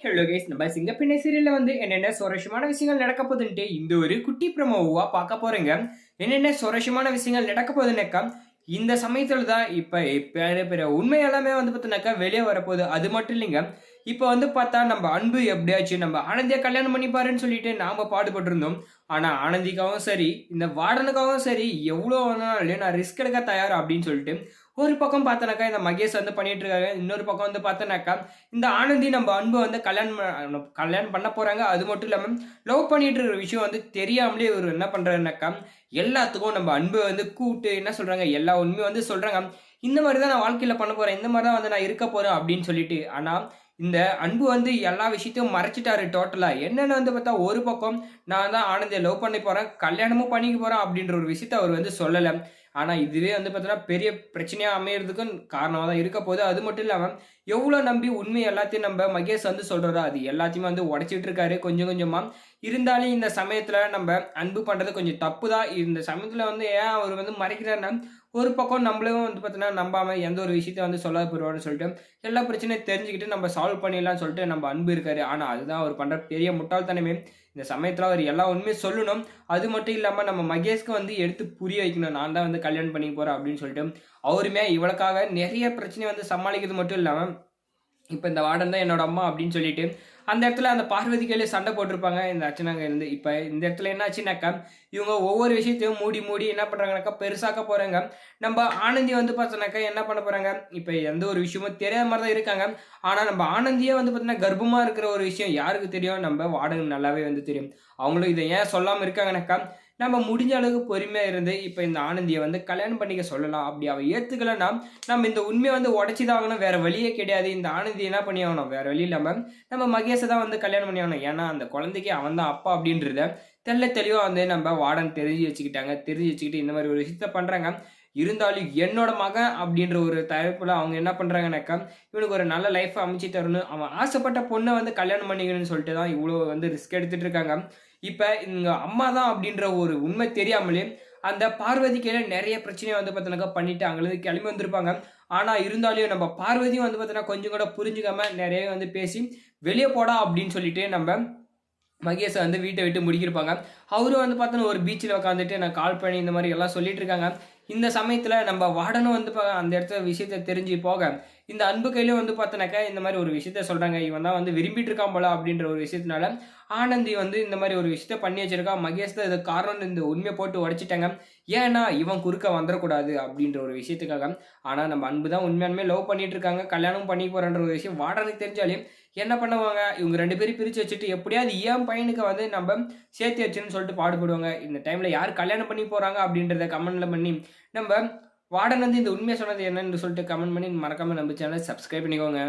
Hello guys, நம்ம சிங்கப்பெண்ணை சீரியல்ல வந்து என்னென்ன சுவாரஸ்யமான விஷயங்கள் நடக்க போகுதுன்ட்டு இந்த ஒரு குட்டி ப்ரோமோவா பார்க்க போறேங்க. என்னென்ன சுவாரஸ்யமான விஷயங்கள் நடக்க போகுதுன்னாக்கா, இந்த சமயத்துல தான் இப்ப பெரிய பெரிய உண்மை எல்லாமே வந்து பார்த்தீங்கன்னாக்கா வெளியே வரப்போகுது. அது மட்டும் இல்லைங்க. இப்ப வந்து பார்த்தா நம்ம அன்பு எப்படியாச்சும் நம்ம ஆனந்திய கல்யாணம் பண்ணிப்பாருன்னு சொல்லிட்டு நாம பாடுபட்டு இருந்தோம். ஆனா ஆனந்திக்காகவும் சரி, இந்த வார்டனுக்காகவும் சரி, எவ்வளோ வேணாலும் நான் ரிஸ்க் எடுக்க தயார் அப்படின்னு சொல்லிட்டு ஒரு பக்கம் பார்த்தனாக்கா இந்த மகேஷ் வந்து பண்ணிட்டு இருக்காங்க. இன்னொரு பக்கம் வந்து பார்த்தனாக்கா இந்த ஆனந்தி நம்ம அன்பு வந்து கல்யாணம் பண்ண போறாங்க. அது மட்டும் இல்லாம லவ் பண்ணிட்டு இருக்கிற விஷயம் வந்து தெரியாமலே இவரு என்ன பண்றாருனாக்கா, எல்லாத்துக்கும் நம்ம அன்பு வந்து கூப்பிட்டு என்ன சொல்றாங்க, எல்லா உண்மையும் வந்து சொல்றாங்க. இந்த மாரி தான் நான் வாழ்க்கையில பண்ண போறேன். இந்த மாரி தான் வந்து நான் இருக்க போறேன் அப்படின்னு சொல்லிட்டு. ஆனா, இந்த அன்பு வந்து எல்லா விஷயத்தையும் மறைச்சுட்டாரு டோட்டலா. என்னன்னு வந்து பார்த்தா, ஒரு பக்கம் நான் தான் ஆனந்திய லவ் பண்ண போறேன், கல்யாணமும் பண்ணிக்க போறேன் அப்படின்ற ஒரு விஷயத்த அவர் வந்து சொல்லல. ஆனா, இதுவே வந்து பார்த்தீங்கன்னா, பெரிய பிரச்சனையா அமையறதுக்கும் காரணமா தான் இருக்க போது. அது மட்டும் இல்லாம, எவ்வளோ நம்பி உண்மை எல்லாத்தையும் நம்ப மகேஷ் வந்து சொல்றாரோ, அது எல்லாத்தையுமே வந்து உடைச்சிட்டு இருக்காரு கொஞ்சம் கொஞ்சமா. இருந்தாலும் இந்த சமயத்துல நம்ப அன்பு பண்றது கொஞ்சம் தப்பு தான். இந்த சமயத்துல வந்து ஏன் அவரு வந்து மறைக்கிறார்ன்னா, ஒரு பக்கம் நம்மளும் வந்து பார்த்தீங்கன்னா, நம்பாம எந்த ஒரு விஷயத்த வந்து சொல்லாத போயிருவாருன்னு சொல்லிட்டு, எல்லா பிரச்சனையும் தெரிஞ்சுக்கிட்டு நம்ம சால்வ் பண்ணிடலாம்னு சொல்லிட்டு நம்ம அன்பு இருக்காரு. ஆனா, அதுதான் அவர் பண்ற பெரிய முட்டாள்தனமே. இந்த சமயத்துல அவர் எல்லா உண்மையும் சொல்லணும். அது மட்டும் இல்லாம நம்ம மகேஷ்க்கு வந்து எடுத்து புரிய வைக்கணும். நான் தான் வந்து கல்யாணம் பண்ணிக்க போறேன் அப்படின்னு சொல்லிட்டு. அவருமே இவளுக்காக நெறைய பிரச்சனைய வந்து சமாளிக்கிறது மட்டும் இல்லாம இப்ப இந்த வார்டன் தான் என்னோட அம்மா அப்படின்னு சொல்லிட்டு, அந்த இடத்துல அந்த பார்வதி கையில சண்டை போட்டிருப்பாங்க இந்த அர்ச்சனாங்க இருந்து. இப்ப இந்த இடத்துல என்ன ஆச்சுனாக்கா, இவங்க ஒவ்வொரு விஷயத்தையும் மூடி மூடி என்ன பண்றாங்கனாக்கா, பெருசாக்க போறாங்க. நம்ப ஆனந்தி வந்து பார்த்தோனாக்கா என்ன பண்ண போறாங்க, இப்ப எந்த ஒரு விஷயமும் தெரியாத மாரி தான் இருக்காங்க. ஆனா நம்ப ஆனந்தியே வந்து பார்த்தீங்கன்னா, கர்ப்பமா இருக்கிற ஒரு விஷயம் யாருக்கு தெரியும்? நம்ப வார்டனுக்கு நல்லாவே வந்து தெரியும். அவங்களும் இத ஏன் சொல்லாம இருக்காங்கனாக்கா, நம்ம முடிஞ்ச அளவுக்கு பொறுமையா இருந்து, இப்ப இந்த ஆனந்திய வந்து கல்யாணம் பண்ணிக்க சொல்லலாம். அப்படி அவ ஏத்துக்கலன்னா, நம்ம இந்த உண்மைய வந்து உடைச்சு தான் ஆகணும். வேற வழியே கிடையாது. இந்த ஆனந்தி என்ன பண்ணி ஆகணும், வேற வழி இல்லாம நம்ம மகேஷ தான் வந்து கல்யாணம் பண்ணி ஆகணும். ஏன்னா, அந்த குழந்தைக்கு அவன் தான் அப்பா அப்படின்றத தெள்ளத் தெளிவா வந்து நம்ம வார்டன் தெரிஞ்சு வச்சுக்கிட்டாங்க. தெரிஞ்சு வச்சுக்கிட்டு இந்த மாரி ஒரு விஷயத்த பண்றாங்க. இருந்தாலும் என்னோட மகன் அப்படின்ற ஒரு தலைப்புல அவங்க என்ன பண்றாங்கனாக்கா, இவனுக்கு ஒரு நல்ல லைஃப் அமைச்சு தரணும். அவன் ஆசைப்பட்ட பொண்ண வந்து கல்யாணம் பண்ணிக்கணும்னு சொல்லிட்டு தான் இவ்ளோ வந்து ரிஸ்க் எடுத்துட்டு இருக்காங்க. இப்ப இவங்க அம்மா தான் அப்படின்ற ஒரு உண்மை தெரியாமலே, அந்த பார்வதி கையில நெறைய பிரச்சனைய வந்து பார்த்தீங்கன்னாக்கா பண்ணிட்டு அங்கருந்து கிளம்பி வந்திருப்பாங்க. ஆனா இருந்தாலும் நம்ம பார்வதியும் வந்து பார்த்தீங்கன்னா, கொஞ்சம் கூட புரிஞ்சுக்காம நெறைய வந்து பேசி, "வெளிய போடா" அப்படின்னு சொல்லிட்டு நம்ப மகேஷ வந்து வீட்ட விட்டு முடுக்கியிருப்பாங்க. அவரும் வந்து பார்த்தோன்னா ஒரு பீச்ல உட்காந்துட்டு நான் கால் பண்ணி இந்த மாரி எல்லாம் சொல்லிட்டு இருக்காங்க. இந்த சமயத்துல நம்ம வார்டனும் வந்து அந்த இடத்துல விஷயத்த தெரிஞ்சு போக, இந்த அன்பு கையிலயும் வந்து பார்த்தோன்னாக்கா, இந்த மாரி ஒரு விஷயத்த சொல்றாங்க. இவன் தான் வந்து விரும்பிட்டு இருக்கான் போல அப்படின்ற ஒரு விஷயத்தினால, ஆனந்தி வந்து இந்த மாரி ஒரு விஷயத்த பண்ணி வச்சிருக்கான். மகேஷ் தான் இதுக்கு காரணம்னு இந்த உண்மைய போட்டு உடைச்சுட்டாங்க. ஏன்னா, இவன் குறுக்க வந்துரக்கூடாது அப்படின்ற ஒரு விஷயத்துக்காக. ஆனா நம்ம அன்பு தான் உண்மையாலுமே லவ் பண்ணிட்டு இருக்காங்க. கல்யாணமும் பண்ணிக்க போறான்ற ஒரு விஷயம் வார்டனுக்கு தெரிஞ்சாலும் என்ன பண்ணுவாங்க, இவங்க 2 பேரையும் பிரிச்சு வச்சுட்டு எப்படியாவது என் பையனுக்கு வந்து நம்ப சேர்த்து வச்சுருன்னு சொல்லிட்டு பாடுபடுவாங்க. இந்த டைம்ல யார் கல்யாணம் பண்ணி போறாங்க அப்படின்றத கமெண்ட்ல பண்ணி, நம்ப வார்டன் வந்து இந்த உண்மைய சொன்னது என்னன்னு சொல்லிட்டு கமெண்ட் பண்ணி மறக்காம நம்ம சேனல சப்ஸ்கிரைப் பண்ணிக்கோங்க.